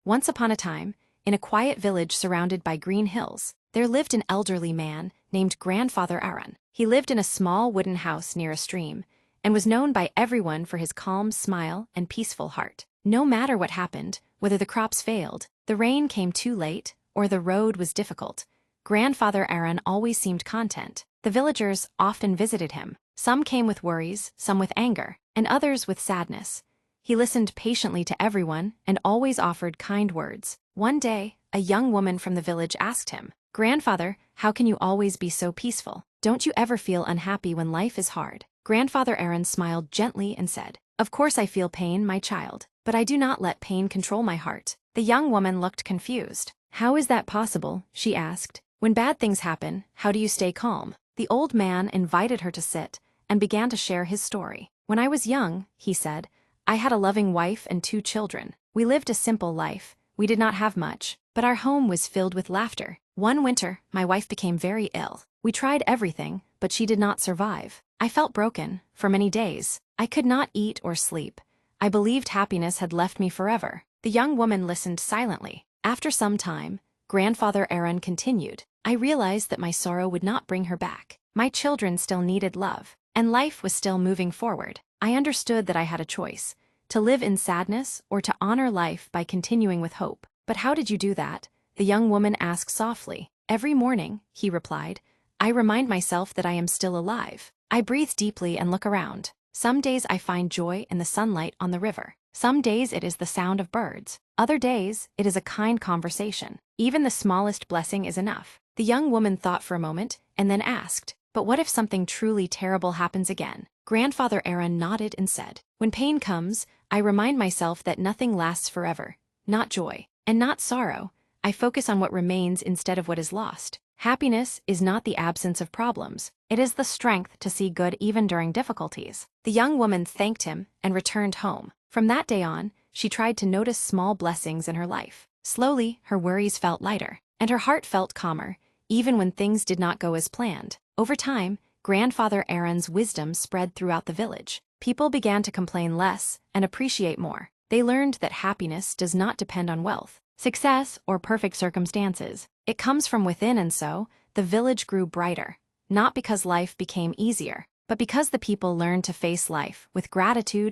Once upon a time, in a quiet village surrounded by green hills, there lived an elderly man named Grandfather Aaron. He lived in a small wooden house near a stream and was known by everyone for his calm smile and peaceful heart. No matter what happened, whether the crops failed, the rain came too late, or the road was difficult, Grandfather Aaron always seemed content. The villagers often visited him. Some came with worries, some with anger, and others with sadness. He listened patiently to everyone and always offered kind words. One day, a young woman from the village asked him, "Grandfather, how can you always be so peaceful? Don't you ever feel unhappy when life is hard?" Grandfather Aaron smiled gently and said, "Of course I feel pain, my child, but I do not let pain control my heart." The young woman looked confused. "How is that possible?" she asked. "When bad things happen, how do you stay calm?" The old man invited her to sit and began to share his story. "When I was young," he said, "I had a loving wife and 2 children. We lived a simple life. We did not have much, but our home was filled with laughter. One winter, my wife became very ill. We tried everything, but she did not survive. I felt broken for many days. I could not eat or sleep. I believed happiness had left me forever." The young woman listened silently. After some time, Grandfather Aaron continued, "I realized that my sorrow would not bring her back. My children still needed love, and life was still moving forward. I understood that I had a choice, to live in sadness or to honor life by continuing with hope." "But how did you do that?" the young woman asked softly. "Every morning," he replied, "I remind myself that I am still alive. I breathe deeply and look around. Some days I find joy in the sunlight on the river. Some days it is the sound of birds. Other days it is a kind conversation. Even the smallest blessing is enough." The young woman thought for a moment and then asked, "But what if something truly terrible happens again?" Grandfather Aaron nodded and said, "When pain comes, I remind myself that nothing lasts forever, not joy, and not sorrow. I focus on what remains instead of what is lost. Happiness is not the absence of problems. It is the strength to see good even during difficulties." The young woman thanked him and returned home. From that day on, she tried to notice small blessings in her life. Slowly, her worries felt lighter, and her heart felt calmer, even when things did not go as planned. Over time, Grandfather Aaron's wisdom spread throughout the village. People began to complain less and appreciate more. They learned that happiness does not depend on wealth, success, or perfect circumstances. It comes from within, and so, the village grew brighter, not because life became easier, but because the people learned to face life with gratitude